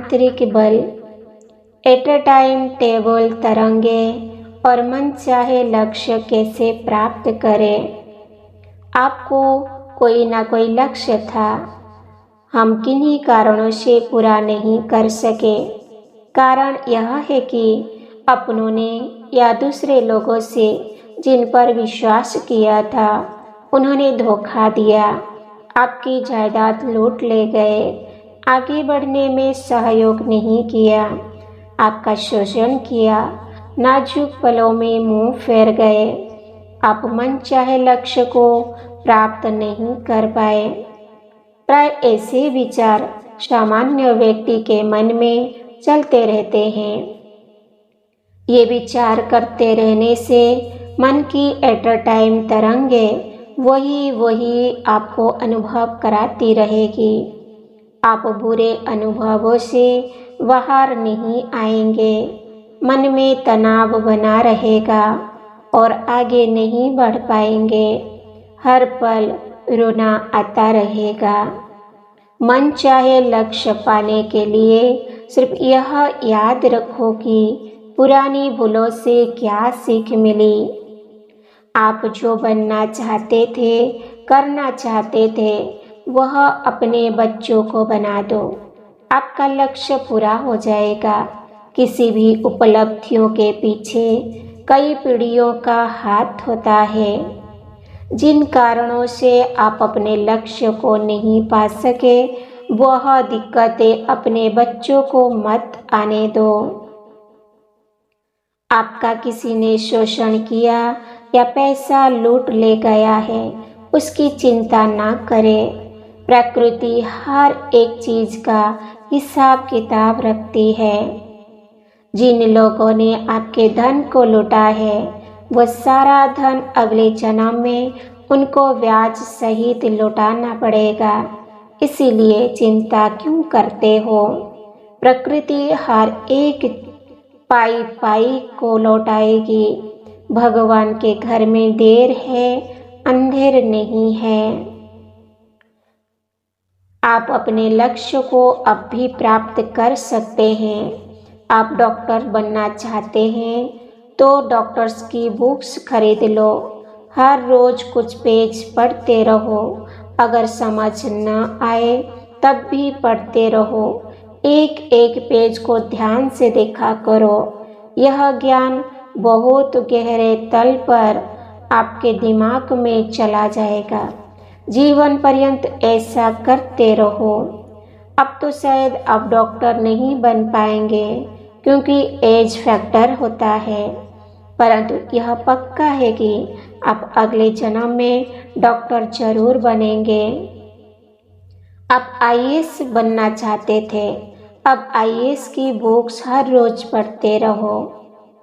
आंतरिक बल, at a time table तरंगे और मन चाहे लक्ष्य कैसे प्राप्त करें। आपको कोई ना कोई लक्ष्य था, हम किन्हीं कारणों से पूरा नहीं कर सके। कारण यह है कि अपनों ने या दूसरे लोगों से जिन पर विश्वास किया था उन्होंने धोखा दिया, आपकी जायदाद लूट ले गए, आगे बढ़ने में सहयोग नहीं किया, आपका शोषण किया, नाजुक पलों में मुंह फेर गए, आप मन चाहे लक्ष्य को प्राप्त नहीं कर पाए। प्राय ऐसे विचार सामान्य व्यक्ति के मन में चलते रहते हैं। ये विचार करते रहने से मन की एट अ टाइम तरंगे वही आपको अनुभव कराती रहेगी। आप बुरे अनुभवों से बाहर नहीं आएंगे, मन में तनाव बना रहेगा और आगे नहीं बढ़ पाएंगे। हर पल रोना आता रहेगा। मन चाहे लक्ष्य पाने के लिए सिर्फ यह याद रखो कि पुरानी भूलों से क्या सीख मिली। आप जो बनना चाहते थे, करना चाहते थे, वह अपने बच्चों को बना दो। आपका लक्ष्य पूरा हो जाएगा। किसी भी उपलब्धियों के पीछे कई पीढ़ियों का हाथ होता है। जिन कारणों से आप अपने लक्ष्य को नहीं पा सके, वह दिक्कतें अपने बच्चों को मत आने दो। आपका किसी ने शोषण किया या पैसा लूट ले गया है, उसकी चिंता ना करें। प्रकृति हर एक चीज का हिसाब किताब रखती है। जिन लोगों ने आपके धन को लूटा है, वह सारा धन अगले जन्म में उनको ब्याज सहित लौटाना पड़ेगा। इसीलिए चिंता क्यों करते हो? प्रकृति हर एक पाई पाई को लौटाएगी। भगवान के घर में देर है, अंधेर नहीं है। आप अपने लक्ष्य को अब भी प्राप्त कर सकते हैं। आप डॉक्टर बनना चाहते हैं तो डॉक्टर्स की बुक्स खरीद लो। हर रोज कुछ पेज पढ़ते रहो। अगर समझ न आए तब भी पढ़ते रहो। एक एक पेज को ध्यान से देखा करो। यह ज्ञान बहुत गहरे तल पर आपके दिमाग में चला जाएगा। जीवन पर्यंत ऐसा करते रहो। अब तो शायद आप डॉक्टर नहीं बन पाएंगे क्योंकि एज फैक्टर होता है, परंतु यह पक्का है कि आप अगले जन्म में डॉक्टर जरूर बनेंगे। आप आईएएस बनना चाहते थे, अब आईएएस की बुक्स हर रोज पढ़ते रहो।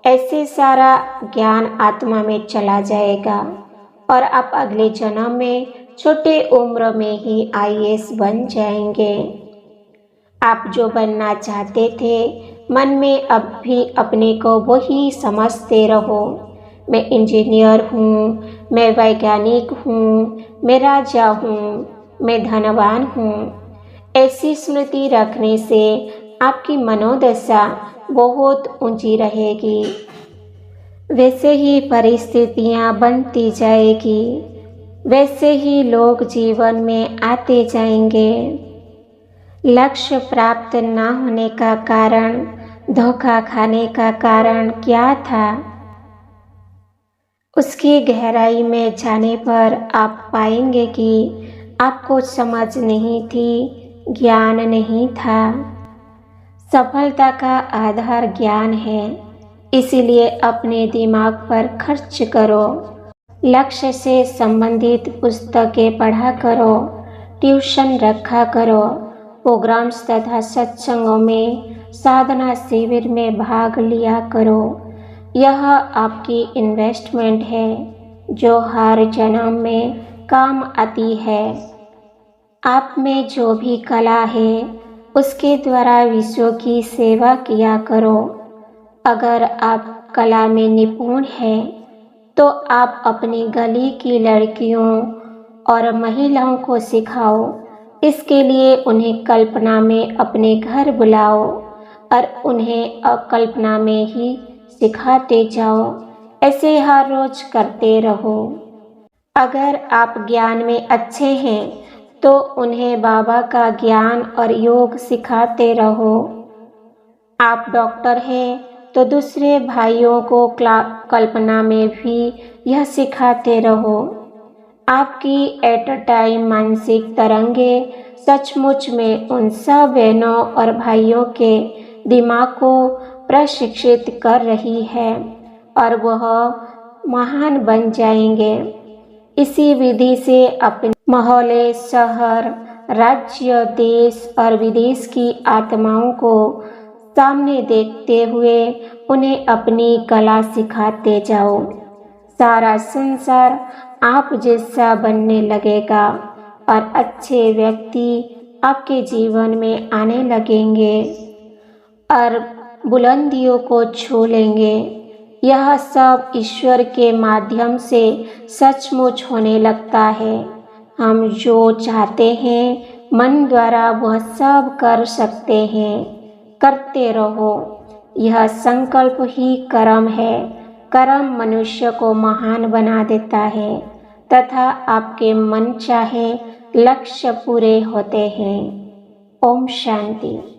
ऐसे सारा ज्ञान आत्मा में चला जाएगा और आप अगले जन्म में छोटे उम्र में ही आईएएस बन जाएंगे। आप जो बनना चाहते थे, मन में अब भी अपने को वही समझते रहो। मैं इंजीनियर हूँ, मैं वैज्ञानिक हूँ, मैं राजा हूँ, मैं धनवान हूँ। ऐसी स्मृति रखने से आपकी मनोदशा बहुत ऊंची रहेगी। वैसे ही परिस्थितियाँ बनती जाएगी, वैसे ही लोग जीवन में आते जाएंगे। लक्ष्य प्राप्त न होने का कारण, धोखा खाने का कारण क्या था? उसकी गहराई में जाने पर आप पाएंगे कि आपको समझ नहीं थी, ज्ञान नहीं था। सफलता का आधार ज्ञान है, इसीलिए अपने दिमाग पर खर्च करो। लक्ष्य से संबंधित पुस्तकें पढ़ा करो, ट्यूशन रखा करो, प्रोग्राम्स तथा सत्संगों में, साधना शिविर में भाग लिया करो। यह आपकी इन्वेस्टमेंट है जो हर जन्म में काम आती है। आप में जो भी कला है उसके द्वारा विश्व की सेवा किया करो। अगर आप कला में निपुण हैं तो आप अपनी गली की लड़कियों और महिलाओं को सिखाओ। इसके लिए उन्हें कल्पना में अपने घर बुलाओ और उन्हें अकल्पना में ही सिखाते जाओ। ऐसे हर रोज करते रहो। अगर आप ज्ञान में अच्छे हैं तो उन्हें बाबा का ज्ञान और योग सिखाते रहो। आप डॉक्टर हैं तो दूसरे भाइयों को कल्पना में भी यह सिखाते रहो। आपकी एट अ टाइम मानसिक तरंगे सचमुच में उन सब बहनों और भाइयों के दिमाग को प्रशिक्षित कर रही है और वह महान बन जाएंगे। इसी विधि से अपने मोहल्ले, शहर, राज्य, देश और विदेश की आत्माओं को सामने देखते हुए उन्हें अपनी कला सिखाते जाओ। सारा संसार आप जैसा बनने लगेगा और अच्छे व्यक्ति आपके जीवन में आने लगेंगे और बुलंदियों को छू लेंगे। यह सब ईश्वर के माध्यम से सचमुच होने लगता है। हम जो चाहते हैं मन द्वारा वह सब कर सकते हैं। करते रहो। यह संकल्प ही कर्म है। कर्म मनुष्य को महान बना देता है तथा आपके मन चाहे लक्ष्य पूरे होते हैं। ओम शांति।